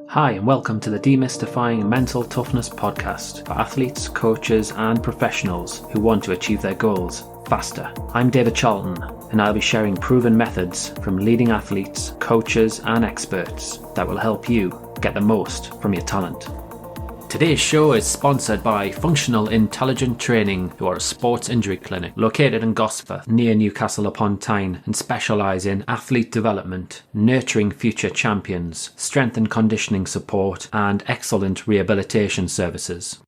Hi and welcome to the Demystifying Mental Toughness podcast for athletes, coaches and professionals who want to achieve their goals faster. I'm David Charlton and I'll be sharing proven methods from leading athletes, coaches and experts that will help you get the most from your talent. Today's show is sponsored by Functional Intelligent Training, who are a sports injury clinic located in Gosforth near Newcastle upon Tyne and specialise in athlete development, nurturing future champions, strength and conditioning support and excellent rehabilitation services.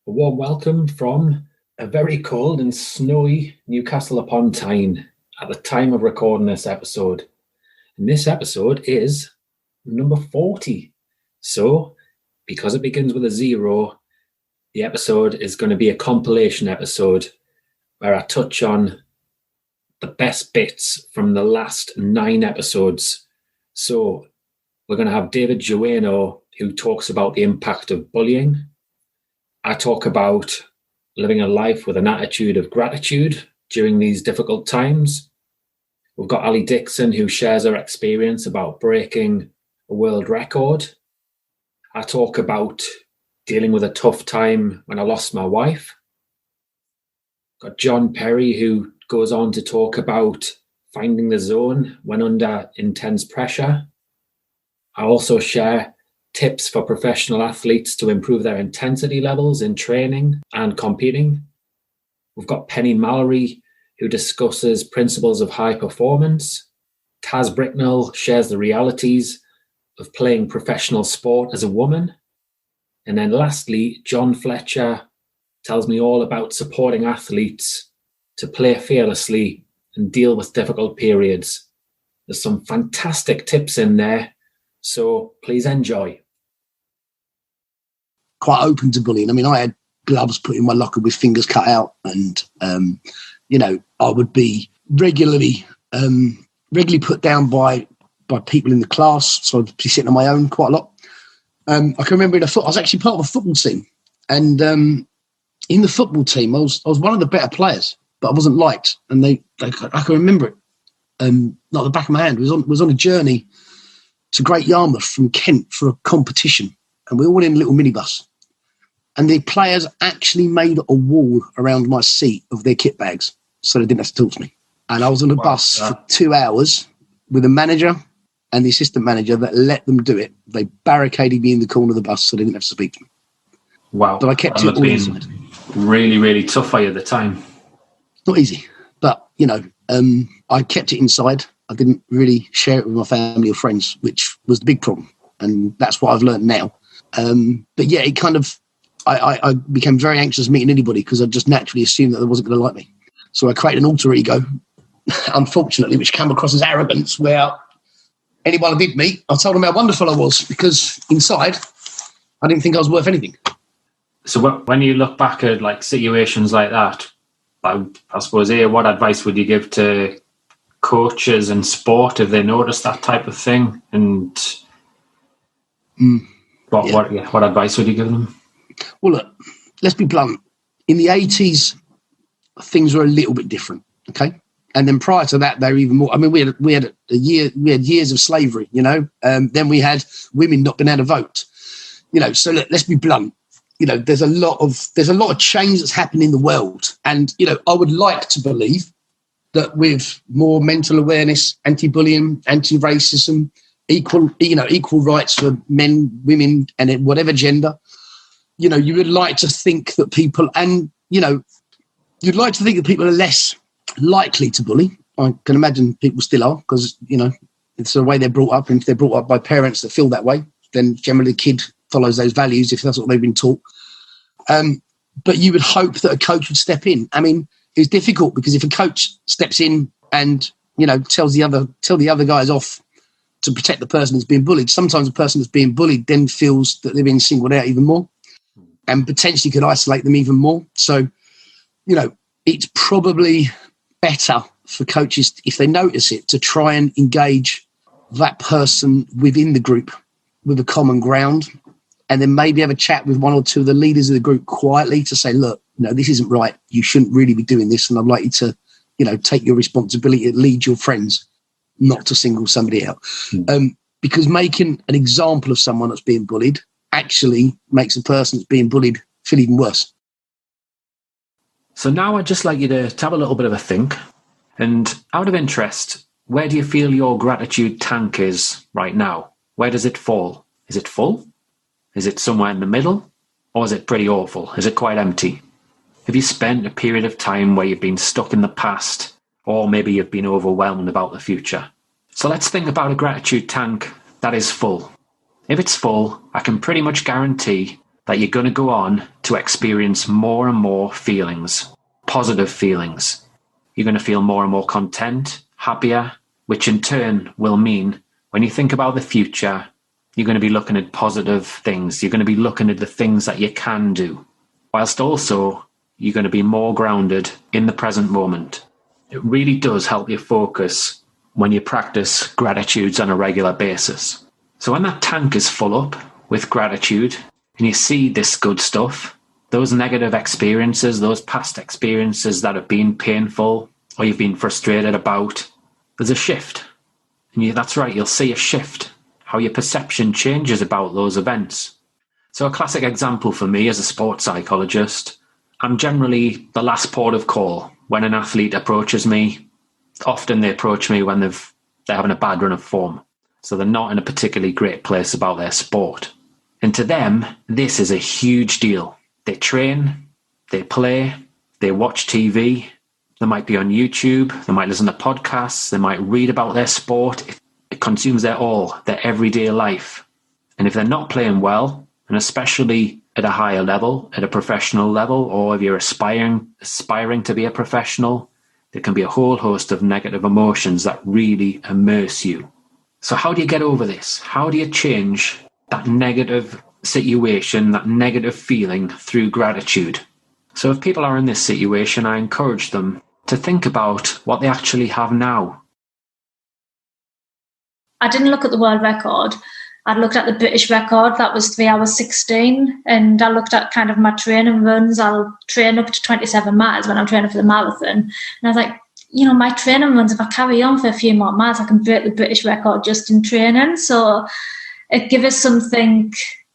A warm welcome from a very cold and snowy Newcastle upon Tyne at the time of recording this episode. And this episode is number 40. So, because it begins with a 0, the episode is going to be a compilation episode where I touch on the best bits from the last 9 episodes. So we're going to have David Jueno, who talks about the impact of bullying. I talk about living a life with an attitude of gratitude during these difficult times. We've got Aly Dixon, who shares her experience about breaking a world record. I talk about dealing with a tough time when I lost my wife. Got John Perry, who goes on to talk about finding the zone when under intense pressure. I also share tips for professional athletes to improve their intensity levels in training and competing. We've got Penny Mallory, who discusses principles of high performance. Taz Bricknell shares the realities of playing professional sport as a woman. And then lastly, John Fletcher tells me all about supporting athletes to play fearlessly and deal with difficult periods. There's some fantastic tips in there, so please enjoy. Quite open to bullying. I mean, I had gloves put in my locker with fingers cut out, and I would be regularly put down by people in the class, so I'd be sitting on my own quite a lot. I can remember I was actually part of a football team, and in the football team, I was one of the better players, but I wasn't liked, and I can remember it like the back of my hand. Was on a journey to Great Yarmouth from Kent for a competition, and we were all in a little minibus, and the players actually made a wall around my seat of their kit bags, so they didn't have to talk to me. And I was on a bus for 2 hours with a manager and the assistant manager that let them do it. They barricaded me in the corner of the bus so they didn't have to speak to me. Wow. But I kept it all inside. Really, really tough for you at the time. It's not easy, but, I kept it inside. I didn't really share it with my family or friends, which was the big problem. And that's what I've learned now. But yeah, it kind of, I became very anxious meeting anybody because I just naturally assumed that they wasn't going to like me. So I created an alter ego, unfortunately, which came across as arrogance, where anyone I did meet, I told them how wonderful I was, because inside, I didn't think I was worth anything. So when you look back at like situations like that, I suppose, what advice would you give to coaches in sport if they notice that type of thing? And what advice would you give them? Well, look, let's be blunt. In the 80s, things were a little bit different, okay? And then prior to that, they were even more. I mean, we had years of slavery, then we had women not being able to vote, So let's be blunt. There's a lot of change that's happened in the world, and I would like to believe that with more mental awareness, anti-bullying, anti-racism, equal rights for men, women, and whatever gender, you would like to think that people, and you'd like to think that people are less likely to bully. I can imagine people still are, because it's the way they're brought up, and if they're brought up by parents that feel that way, then generally the kid follows those values if that's what they've been taught. But you would hope that a coach would step in. I mean, it's difficult because if a coach steps in and tells the other guys off to protect the person who's being bullied, sometimes the person that's being bullied then feels that they're being singled out even more, and potentially could isolate them even more. So it's probably better for coaches, if they notice it, to try and engage that person within the group with a common ground, and then maybe have a chat with one or two of the leaders of the group quietly to say, look, this isn't right. You shouldn't really be doing this, and I'd like you to, take your responsibility to lead your friends, not to single somebody out. because making an example of someone that's being bullied actually makes the person that's being bullied feel even worse. So now I'd just like you to have a little bit of a think. And out of interest, where do you feel your gratitude tank is right now? Where does it fall? Is it full? Is it somewhere in the middle? Or is it pretty awful? Is it quite empty? Have you spent a period of time where you've been stuck in the past, or maybe you've been overwhelmed about the future? So let's think about a gratitude tank that is full. If it's full, I can pretty much guarantee that you're going to go on to experience more and more feelings, positive feelings. You're going to feel more and more content, happier, which in turn will mean when you think about the future, you're going to be looking at positive things. You're going to be looking at the things that you can do, whilst also you're going to be more grounded in the present moment. It really does help you focus when you practice gratitudes on a regular basis. So when that tank is full up with gratitude and you see this good stuff, those negative experiences, those past experiences that have been painful or you've been frustrated about, there's a shift. And that's right, you'll see a shift, how your perception changes about those events. So a classic example for me as a sports psychologist, I'm generally the last port of call when an athlete approaches me. Often they approach me when they're having a bad run of form. So they're not in a particularly great place about their sport. And to them, this is a huge deal. They train, they play, they watch TV, they might be on YouTube, they might listen to podcasts, they might read about their sport. It consumes their everyday life. And if they're not playing well, and especially at a higher level, at a professional level, or if you're aspiring to be a professional, there can be a whole host of negative emotions that really immerse you. So how do you get over this? How do you change that negative situation, that negative feeling through gratitude? So if people are in this situation, I encourage them to think about what they actually have now. I didn't look at the world record. I looked at the British record. That was 3 hours 16. And I looked at kind of my training runs. I'll train up to 27 miles when I'm training for the marathon. And I was like, my training runs, if I carry on for a few more miles, I can break the British record just in training. So it gave us something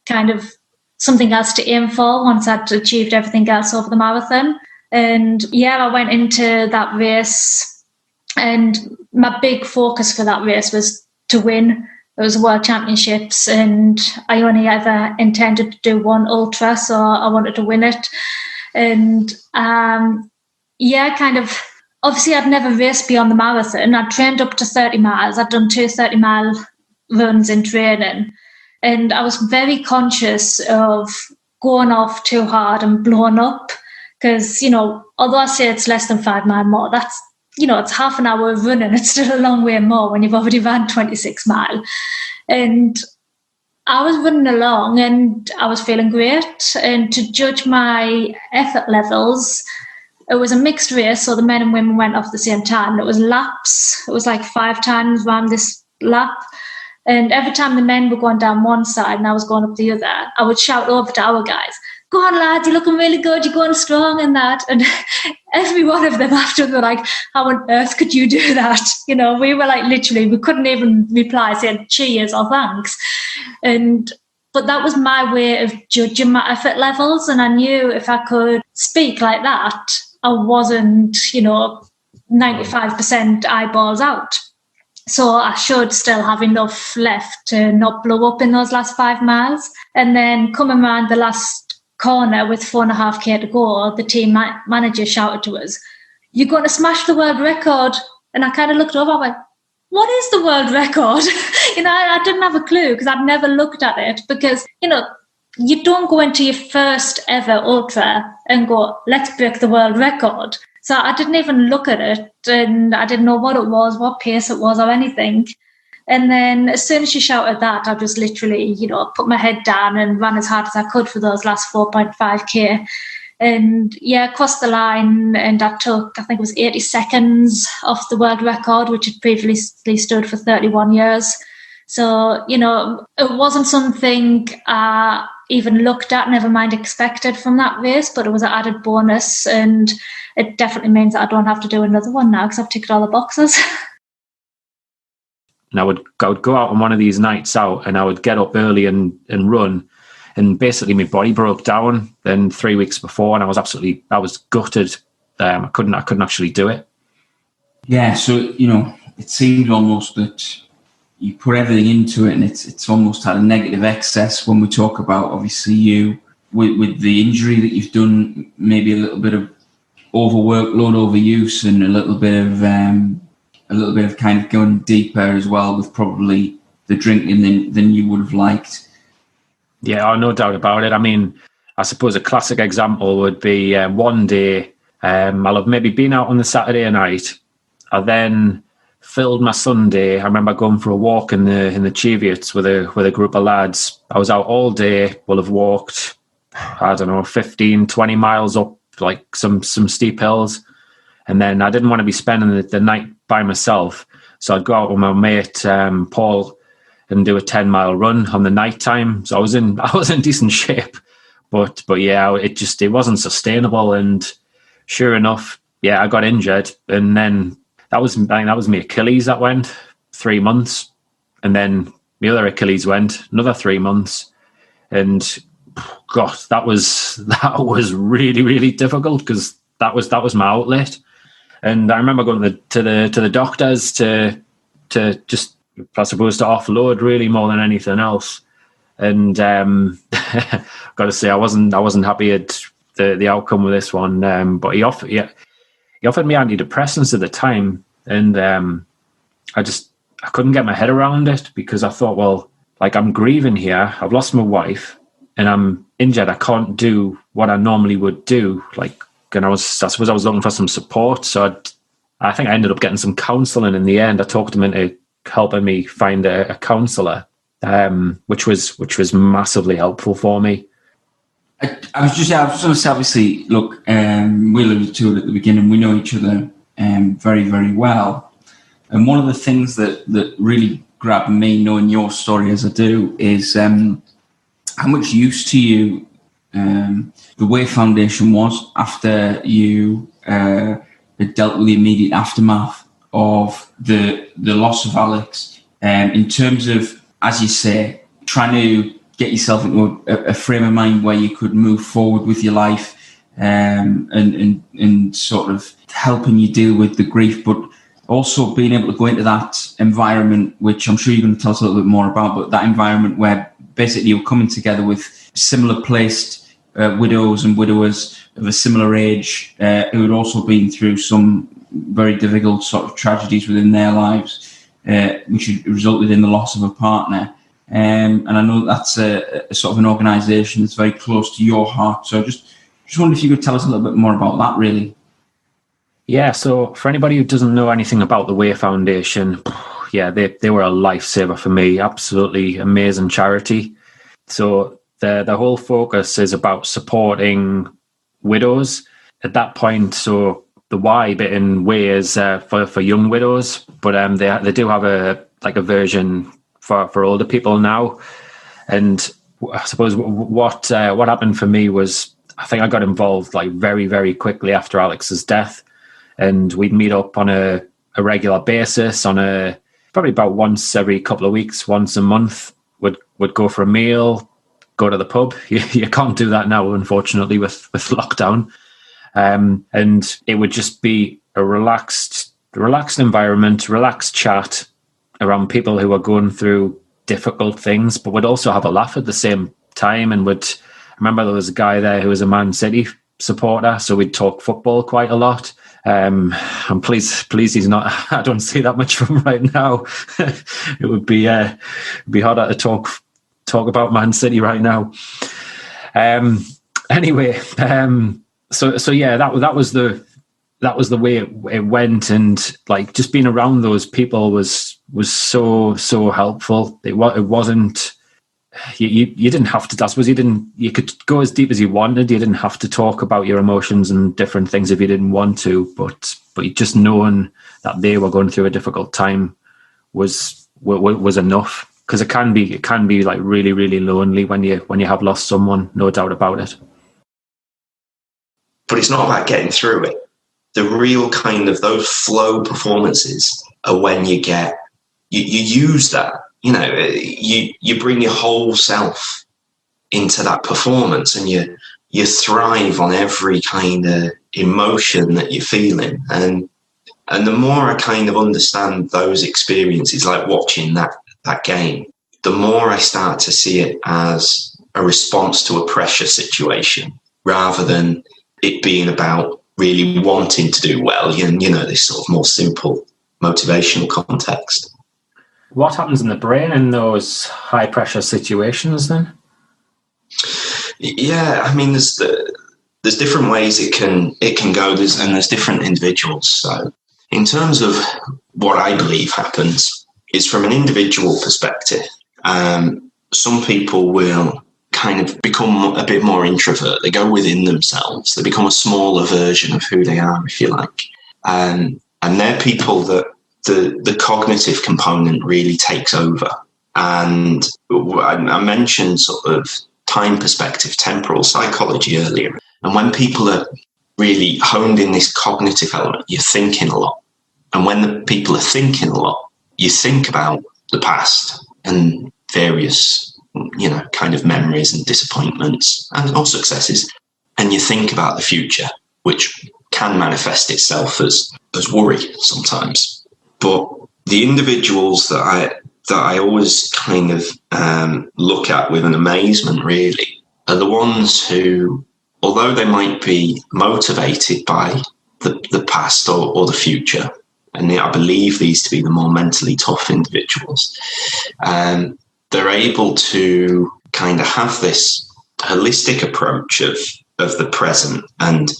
else to aim for once I'd achieved everything else over the marathon. And I went into that race, and my big focus for that race was to win. It was World Championships, and I only ever intended to do one ultra, so I wanted to win it. And obviously I'd never raced beyond the marathon. I'd trained up to 30 miles. I'd done 2 30-mile runs in training. And I was very conscious of going off too hard and blowing up. Because, although I say it's less than 5 miles more, that's, it's half an hour of running. It's still a long way more when you've already ran 26 miles. And I was running along and I was feeling great. And to judge my effort levels, it was a mixed race, so the men and women went off at the same time. It was laps. It was like 5 times around this lap. And every time the men were going down one side and I was going up the other, I would shout over to our guys, "Go on, lads, you're looking really good, you're going strong," and that. And every one of them after were like, "How on earth could you do that?" We were like, literally, we couldn't even reply saying cheers or thanks. But that was my way of judging my effort levels. And I knew if I could speak like that, I wasn't, 95% eyeballs out. So I should still have enough left to not blow up in those last 5 miles. And then coming around the last corner with 4.5k to go, the team manager shouted to us, "You're going to smash the world record." And I kind of looked over, I went, "What is the world record?" I didn't have a clue because I'd never looked at it, because, you don't go into your first ever ultra and go, "Let's break the world record." So I didn't even look at it, and I didn't know what it was, what pace it was or anything. And then as soon as she shouted that, I just literally, put my head down and ran as hard as I could for those last 4.5k. And crossed the line, and I took, I think it was 80 seconds off the world record, which had previously stood for 31 years. So, it wasn't something I even looked at, never mind expected from that race, but it was an added bonus, and it definitely means that I don't have to do another one now because I've ticked all the boxes. and I would go out on one of these nights out, and I would get up early and run, and basically my body broke down. Then 3 weeks before, and I was gutted. I couldn't actually do it. Yeah, so it seems almost that you put everything into it, and it's almost had a negative excess. When we talk about obviously you with the injury that you've done, maybe a little bit of overwork, load overuse, and a little bit of kind of going deeper as well with probably the drinking than you would have liked. Yeah, no doubt about it. I mean, I suppose a classic example would be one day I'll have maybe been out on the Saturday night. I then filled my Sunday. I remember going for a walk in the Cheviots with a group of lads. I was out all day. We'll have walked, 15, 20 miles up like some steep hills. And then I didn't want to be spending the night by myself. So I'd go out with my mate, Paul, and do a 10-mile run on the night time. So I was in decent shape, but yeah, it wasn't sustainable. And sure enough, yeah, I got injured, and then that was my Achilles that went 3 months, and then the other Achilles went another 3 months, and God, that was really, really difficult because that was my outlet. And I remember going to the doctors to just, I suppose, to offload really more than anything else. And got to say, I wasn't happy at the outcome with this one. But he offered me antidepressants at the time, and I couldn't get my head around it because I thought, well, like, I'm grieving here. I've lost my wife, and I'm injured. I can't do what I normally would do. Like, and I suppose I was looking for some support. So I think I ended up getting some counselling in the end. I talked him into helping me find a counsellor, which was massively helpful for me. I was just going to say, obviously, look, we alluded to it at the beginning. We know each other very, very well. And one of the things that really grabbed me, knowing your story as I do, is how much use to you the Way Foundation was after you had dealt with the immediate aftermath of the loss of Alex, in terms of, as you say, trying to get yourself into a frame of mind where you could move forward with your life, and sort of helping you deal with the grief, but also being able to go into that environment, which I'm sure you're going to tell us a little bit more about, but that environment where basically you're coming together with similar placed widows and widowers of a similar age who had also been through some very difficult sort of tragedies within their lives, which had resulted in the loss of a partner. And I know that's a sort of an organisation that's very close to your heart. So just wonder if you could tell us a little bit more about that, really. Yeah, so for anybody who doesn't know anything about the Way Foundation, yeah, they were a lifesaver for me. Absolutely amazing charity. So the whole focus is about supporting widows at that point. So the Y bit in Way is for young widows, but they do have a version for older people now. And I suppose what happened for me was, I think I got involved like very, very quickly after Alex's death, and we'd meet up on a regular basis on probably about once every couple of weeks, once a month. Would go for a meal, go to the pub. You can't do that now, unfortunately, with lockdown. And it would just be a relaxed environment, relaxed chat around people who are going through difficult things, but would also have a laugh at the same time. And I remember there was a guy there who was a Man City supporter, so we'd talk football quite a lot. I'm pleased he's not. I don't see that much from right now. It would be harder to talk about Man City right now. Anyway, so yeah, that was the way it went, and like just being around those people was so helpful. It wasn't. You didn't have to. I suppose you could go as deep as you wanted. You didn't have to talk about your emotions and different things if you didn't want to. But just knowing that they were going through a difficult time was enough. Because it can be like really, really lonely when you have lost someone. No doubt about it. But it's not about getting through it. The real kind of those flow performances are when you get you use that. You bring your whole self into that performance, and you thrive on every kind of emotion that you're feeling. And the more I kind of understand those experiences, like watching that game, the more I start to see it as a response to a pressure situation, rather than it being about really wanting to do well, and this sort of more simple motivational context. What happens in the brain in those high pressure situations then? Yeah, I mean, there's different ways it can go, there's different individuals. So in terms of what I believe happens is, from an individual perspective, some people will kind of become a bit more introvert. They go within themselves. They become a smaller version of who they are, if you like. And they're people that the cognitive component really takes over. And I mentioned sort of time perspective, temporal psychology earlier. And when people are really honed in this cognitive element, you're thinking a lot. And when the people are thinking a lot, you think about the past and various, kind of memories and disappointments and all successes. And you think about the future, which can manifest itself as worry sometimes. But the individuals that I always kind of look at with an amazement, really, are the ones who, although they might be motivated by the past or the future, and I believe these to be the more mentally tough individuals, they're able to kind of have this holistic approach of the present. And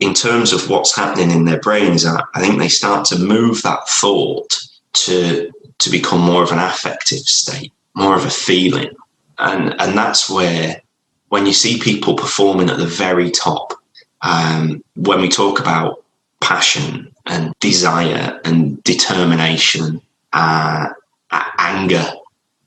in terms of what's happening in their brains, I think they start to move that thought to become more of an affective state, more of a feeling. And that's where, when you see people performing at the very top, when we talk about passion and desire and determination, anger,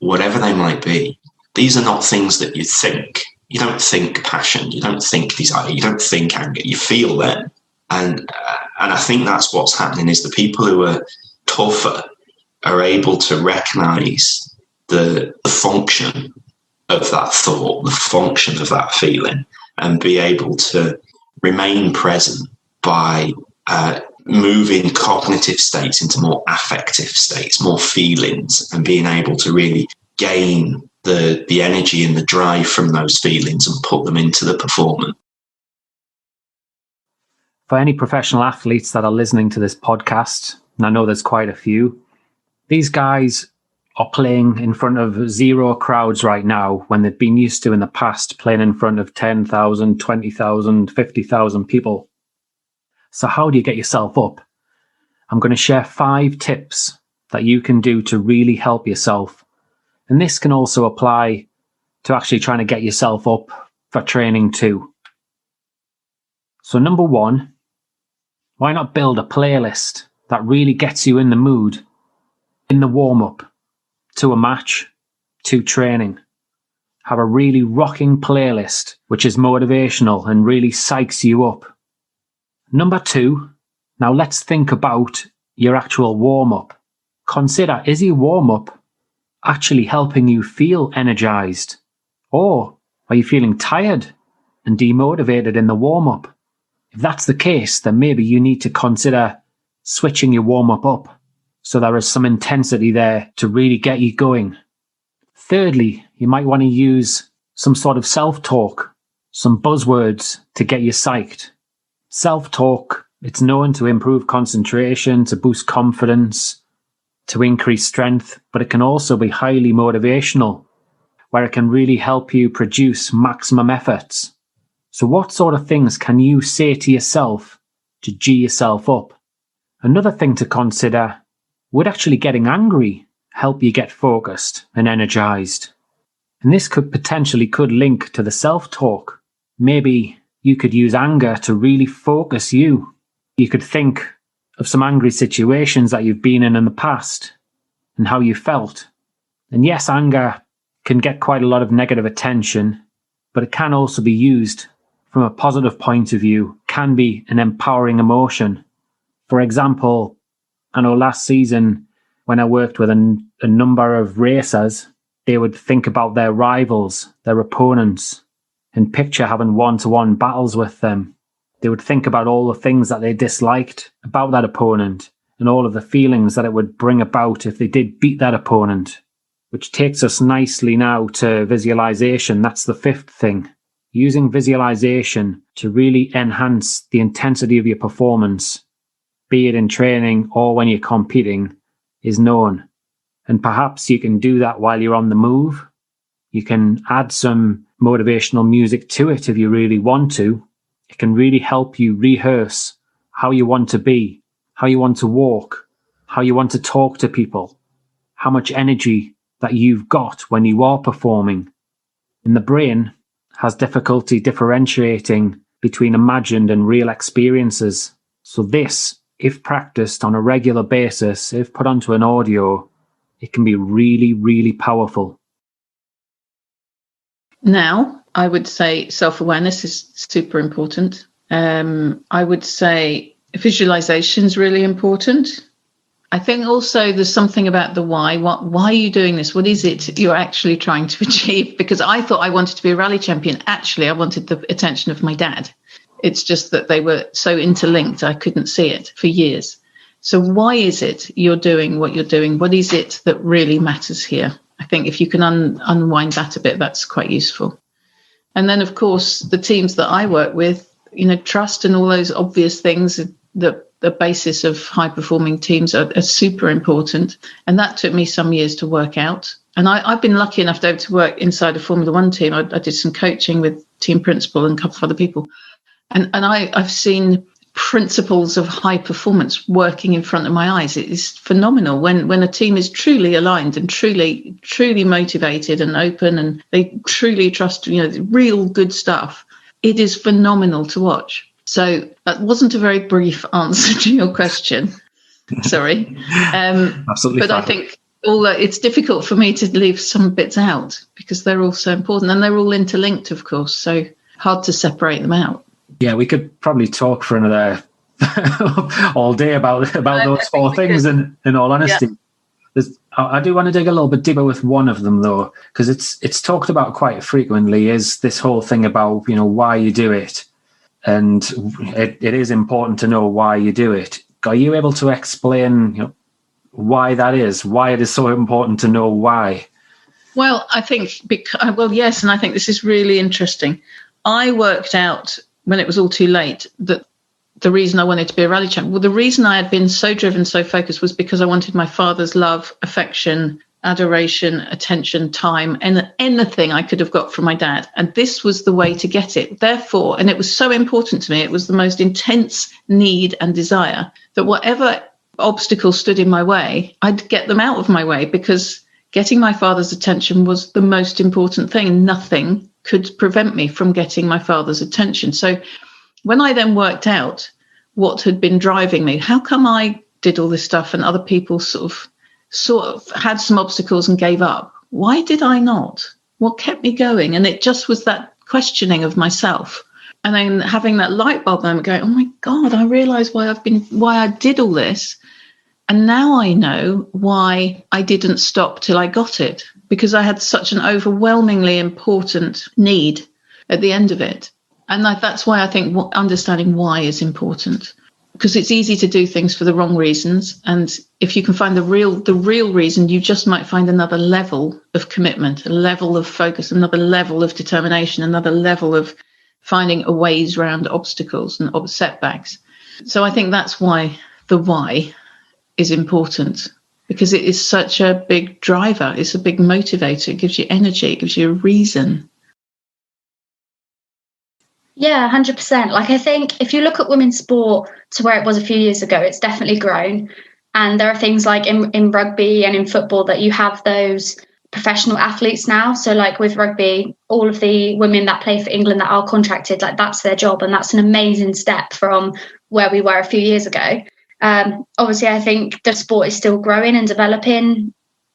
whatever they might be, these are not things that you think. You don't think passion, you don't think desire, you don't think anger, you feel them. And I think that's what's happening, is the people who are tougher are able to recognize the function of that thought, the function of that feeling, and be able to remain present by moving cognitive states into more affective states, more feelings, and being able to really gain the energy and the drive from those feelings and put them into the performance. For any professional athletes that are listening to this podcast, and I know there's quite a few, these guys are playing in front of zero crowds right now, when they've been used to in the past playing in front of 10,000, 20,000, 50,000 people. So how do you get yourself up? I'm going to share 5 tips that you can do to really help yourself. And this can also apply to actually trying to get yourself up for training too. So number 1, why not build a playlist that really gets you in the mood, in the warm-up, to a match, to training. Have a really rocking playlist which is motivational and really psychs you up. Number 2, now let's think about your actual warm-up. Consider, is your warm-up actually helping you feel energized? Or are you feeling tired and demotivated in the warm-up? If that's the case, then maybe you need to consider switching your warm-up up so there is some intensity there to really get you going. Thirdly, you might want to use some sort of self-talk, some buzzwords to get you psyched. Self-talk, it's known to improve concentration, to boost confidence, to increase strength, but it can also be highly motivational, where it can really help you produce maximum efforts. So what sort of things can you say to yourself to G yourself up? Another thing to consider, would actually getting angry help you get focused and energized? And this could link to the self-talk. Maybe you could use anger to really focus you. You could think of some angry situations that you've been in the past and how you felt. And yes, anger can get quite a lot of negative attention, but it can also be used from a positive point of view, can be an empowering emotion. For example, I know last season when I worked with a a number of racers, they would think about their rivals, their opponents, and picture having one-to-one battles with them. They would think about all the things that they disliked about that opponent and all of the feelings that it would bring about if they did beat that opponent, which takes us nicely now to visualization. That's the fifth thing. Using visualization to really enhance the intensity of your performance, be it in training or when you're competing, is known. And perhaps you can do that while you're on the move. You can add some motivational music to it if you really want to. It can really help you rehearse how you want to be, how you want to walk, how you want to talk to people, how much energy that you've got when you are performing. And the brain has difficulty differentiating between imagined and real experiences. So this, if practiced on a regular basis, if put onto an audio, it can be really, really powerful. Now, I would say self-awareness is super important. I would say visualization is really important. I think also there's something about the why. Why are you doing this? What is it you're actually trying to achieve? Because I thought I wanted to be a rally champion. Actually, I wanted the attention of my dad. It's just that they were so interlinked, I couldn't see it for years. So why is it you're doing what you're doing? What is it that really matters here? I think if you can unwind that a bit, that's quite useful. And then, of course, the teams that I work with, trust and all those obvious things, the basis of high-performing teams are super important. And that took me some years to work out. And I've been lucky enough to work inside a Formula One team. I did some coaching with team principal and a couple of other people. And I've seen principles of high performance working in front of my eyes. It is phenomenal when a team is truly aligned and truly motivated and open, and they truly trust, real good stuff. It is phenomenal to watch. So that wasn't a very brief answer to your question. Sorry. Absolutely. But fine. I think it's difficult for me to leave some bits out because they're all so important, and they're all interlinked, of course. So hard to separate them out. Yeah, we could probably talk for another all day about those four things. In all honesty, yeah. I do want to dig a little bit deeper with one of them though, because it's talked about quite frequently. Is this whole thing about why you do it, and it is important to know why you do it. Are you able to explain why that is? Why it is so important to know why? Well, I think yes, and I think this is really interesting. I worked out when it was all too late that the reason I wanted to be a rally champion, well, the reason I had been so driven, so focused was because I wanted my father's love, affection, adoration, attention, time, and anything I could have got from my dad. And this was the way to get it. Therefore, and it was so important to me, it was the most intense need and desire that whatever obstacles stood in my way, I'd get them out of my way, because getting my father's attention was the most important thing. Nothing could prevent me from getting my father's attention. So when I then worked out what had been driving me, how come I did all this stuff and other people sort of had some obstacles and gave up? Why did I not? What kept me going? And it just was that questioning of myself. And then having that light bulb moment going, oh my God, I realize why I did all this. And now I know why I didn't stop till I got it, because I had such an overwhelmingly important need at the end of it. And that's why I think understanding why is important, because it's easy to do things for the wrong reasons. And if you can find the real reason, you just might find another level of commitment, a level of focus, another level of determination, another level of finding a ways around obstacles and setbacks. So I think that's why the why is important, because it is such a big driver. It's a big motivator. It gives you energy. It gives you a reason. Yeah, 100%. I think if you look at women's sport to where it was a few years ago, it's definitely grown. And there are things like in rugby and in football that you have those professional athletes now. So with rugby, all of the women that play for England that are contracted, that's their job. And that's an amazing step from where we were a few years ago. Obviously, I think the sport is still growing and developing.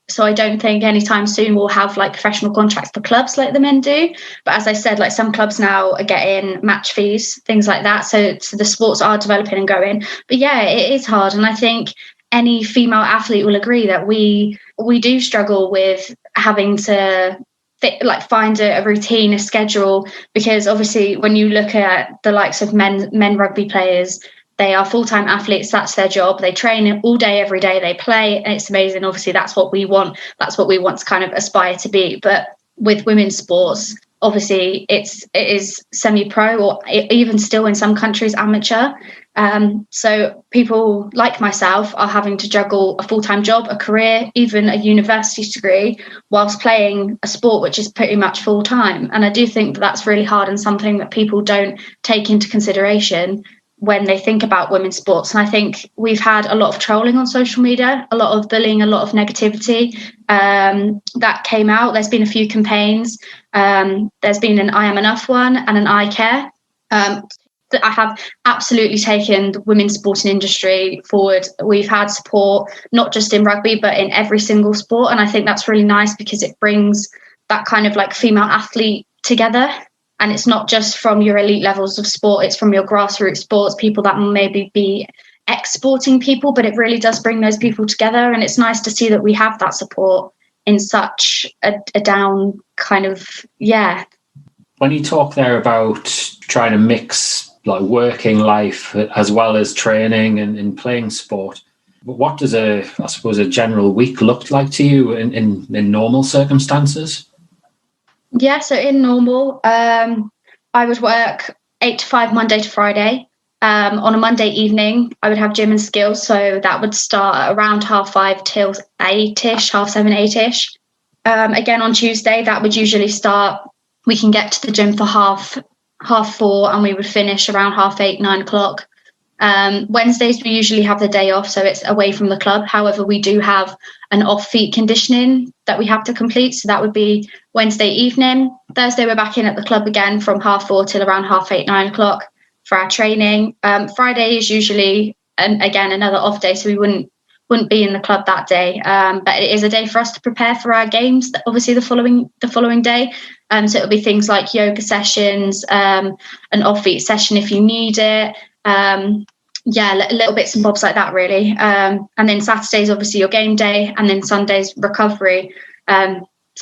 So I don't think anytime soon we'll have professional contracts for clubs like the men do. But as I said, some clubs now are getting match fees, things like that. So the sports are developing and growing. But yeah, it is hard. And I think any female athlete will agree that we do struggle with having to find a routine, a schedule, because obviously when you look at the likes of men rugby players, they are full-time athletes. That's their job. They train all day, every day. They play, and it's amazing. Obviously, that's what we want. That's what we want to kind of aspire to be. But with women's sports, obviously, it is semi-pro, or even still in some countries amateur. So people like myself are having to juggle a full-time job, a career, even a university degree, whilst playing a sport which is pretty much full-time. And I do think that's really hard, and something that people don't take into consideration when they think about women's sports. And I think we've had a lot of trolling on social media, a lot of bullying, a lot of negativity that came out. There's been a few campaigns. There's been an I Am Enough one and an I Care. That I have absolutely taken the women's sporting industry forward. We've had support, not just in rugby, but in every single sport. And I think that's really nice, because it brings that kind of like female athlete together. And it's not just from your elite levels of sport, it's from your grassroots sports, people that maybe be exporting people, but it really does bring those people together. And it's nice to see that we have that support in such a down kind of, yeah. When you talk there about trying to mix like working life as well as training and playing sport, what does a general week look like to you in normal circumstances? Yeah, so in normal, I would work 8 to 5 Monday to Friday. On a Monday evening, I would have gym and skills, so that would start around 5:30 till 8ish, 7:30, 8ish. Again, on Tuesday, that would usually start. We can get to the gym for half 4, and we would finish around 8:30, 9 o'clock. Wednesdays, we usually have the day off, so it's away from the club. However, we do have an off-feet conditioning that we have to complete, so that would be Wednesday evening. Thursday, we're back in at the club again from 4:30 till around 8:30, 9 o'clock for our training. Friday is usually, again, another off day, so we wouldn't be in the club that day. But it is a day for us to prepare for our games, obviously the following day. So it'll be things like yoga sessions, an off-feet session if you need it. Little bits and bobs like that, really. And then Saturdays, obviously, your game day, and then Sundays, recovery.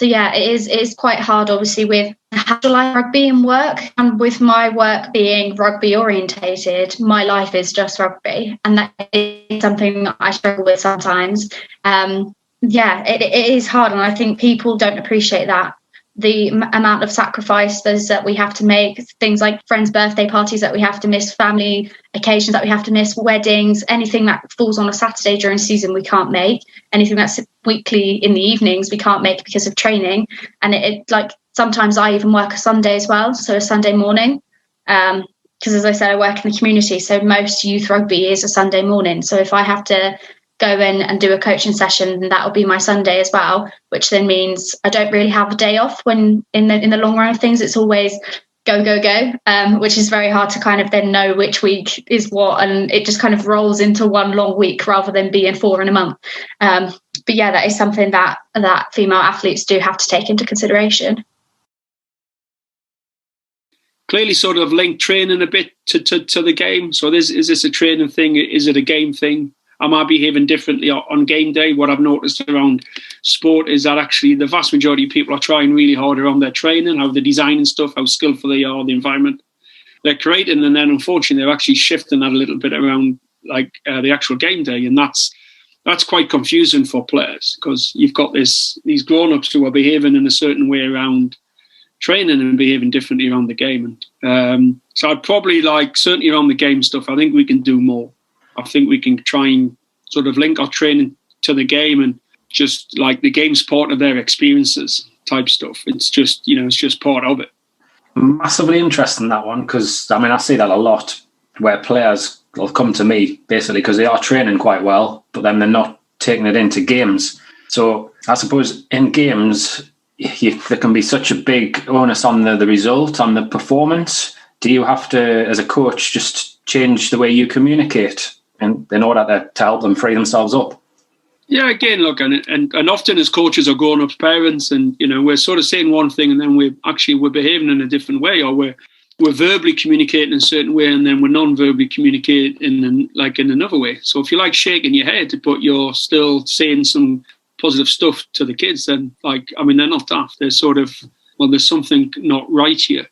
It is quite hard, obviously, with life rugby and work. And with my work being rugby orientated, my life is just rugby. And that is something I struggle with sometimes. It is hard. And I think people don't appreciate that. The amount of sacrifices that we have to make, things like friends' birthday parties that we have to miss, family occasions that we have to miss, weddings, anything that falls on a Saturday during season we can't make, anything that's weekly in the evenings we can't make because of training. And it like sometimes I even work a Sunday as well, so a Sunday morning, because as I said, I work in the community, so most youth rugby is a Sunday morning. So if I have to go in and do a coaching session, and that'll be my Sunday as well, which then means I don't really have a day off. When in the long run of things, it's always go, which is very hard to kind of then know which week is what, and it just kind of rolls into one long week rather than being 4 in a month. But yeah, that is something that female athletes do have to take into consideration. Clearly sort of linked training a bit to the game. So is this a training thing? Is it a game thing? Am I behaving differently on game day? What I've noticed around sport is that actually the vast majority of people are trying really hard around their training, how they're designing stuff, how skillful they are, the environment they're creating. And then unfortunately, they're actually shifting that a little bit around like the actual game day. And that's quite confusing for players, because you've got these grown-ups who are behaving in a certain way around training and behaving differently around the game. And so I'd probably certainly around the game stuff, I think we can do more. I think we can try and sort of link our training to the game, and just like the game's part of their experiences type stuff. It's just, it's just part of it. Massively interesting, that one, because I see that a lot where players will come to me basically because they are training quite well, but then they're not taking it into games. So I suppose in games, there can be such a big onus on the result, on the performance. Do you have to, as a coach, just change the way you communicate in order to help them free themselves up? Yeah, again, look, and often as coaches or grown-up parents, and we're sort of saying one thing and then we're behaving in a different way, or we're we're verbally communicating in a certain way, and then we're non-verbally communicating in another way. So if you like shaking your head, but you're still saying some positive stuff to the kids, then they're not daft. They're sort of, well, there's something not right here.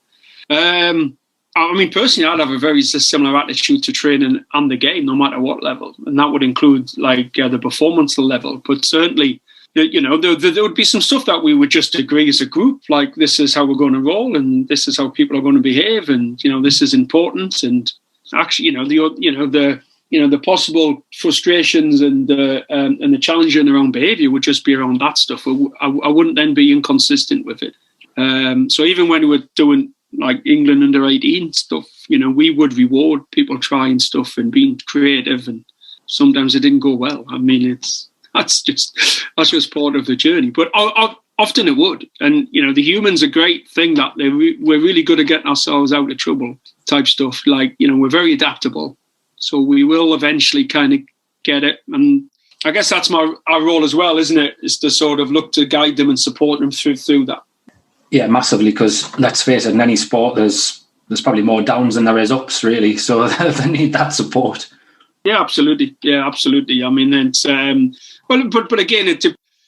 Personally, I'd have a very similar attitude to training and the game, no matter what level, and that would include the performance level. But certainly, there would be some stuff that we would just agree as a group, like this is how we're going to roll, and this is how people are going to behave, and this is important. And actually, the possible frustrations and the challenging around behaviour would just be around that stuff. I wouldn't then be inconsistent with it. So even when we were doing like England under 18 stuff, we would reward people trying stuff and being creative, and sometimes it didn't go well. That's just part of the journey. But often it would. And, the human's a great thing that we're really good at getting ourselves out of trouble type stuff. We're very adaptable. So we will eventually kind of get it. And I guess that's our role as well, isn't it? Is to sort of look to guide them and support them through that. Yeah, massively, because let's face it, in any sport, there's probably more downs than there is ups, really. So they need that support. Yeah, absolutely. I mean, it's but again,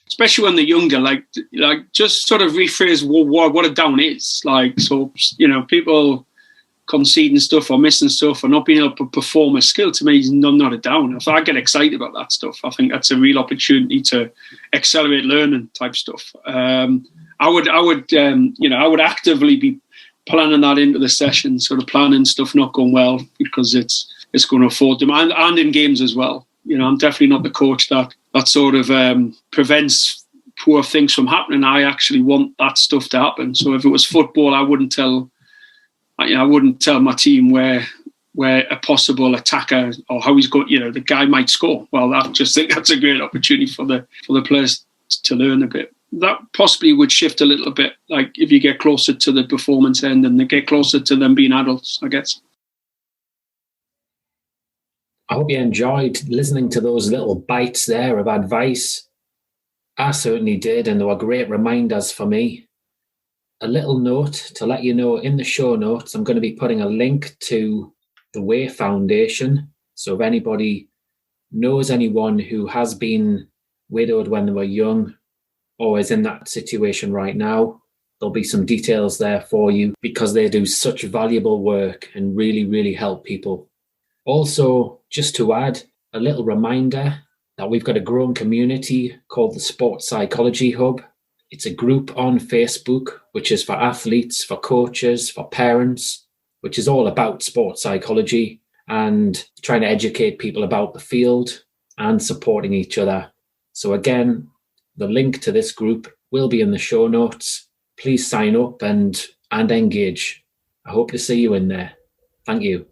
especially when they're younger, like just sort of rephrase what a down is. People conceding stuff or missing stuff or not being able to perform a skill, to me is not a down. If I get excited about that stuff, I think that's a real opportunity to accelerate learning type stuff. I would actively be planning that into the session, sort of planning stuff not going well, because it's going to afford them, and in games as well. I'm definitely not the coach that sort of prevents poor things from happening. I actually want that stuff to happen. So if it was football, I wouldn't tell my team where a possible attacker or how he's going, the guy might score. Well, I just think that's a great opportunity for the players to learn a bit. That possibly would shift a little bit, like if you get closer to the performance end and they get closer to them being adults, I guess. I hope you enjoyed listening to those little bites there of advice. I certainly did, and they were great reminders for me. A little note to let you know, in the show notes, I'm going to be putting a link to the Way Foundation. So if anybody knows anyone who has been widowed when they were young or is in that situation right now, there'll be some details there for you, because they do such valuable work and really, really help people. Also, just to add, a little reminder that we've got a growing community called the Sports Psychology Hub. It's a group on Facebook, which is for athletes, for coaches, for parents, which is all about sports psychology and trying to educate people about the field and supporting each other. So again, the link to this group will be in the show notes. Please sign up and engage. I hope to see you in there. Thank you.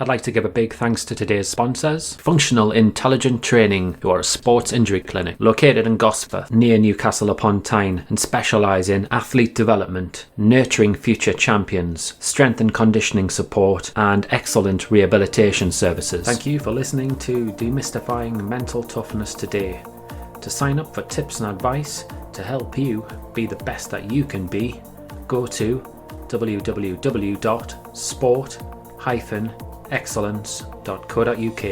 I'd like to give a big thanks to today's sponsors, Functional Intelligent Training, who are a sports injury clinic located in Gosforth, near Newcastle upon Tyne, and specialise in athlete development, nurturing future champions, strength and conditioning support, and excellent rehabilitation services. Thank you for listening to Demystifying Mental Toughness today. To sign up for tips and advice to help you be the best that you can be, go to www.sport-excellence.co.uk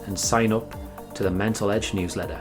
and sign up to the Mental Edge newsletter.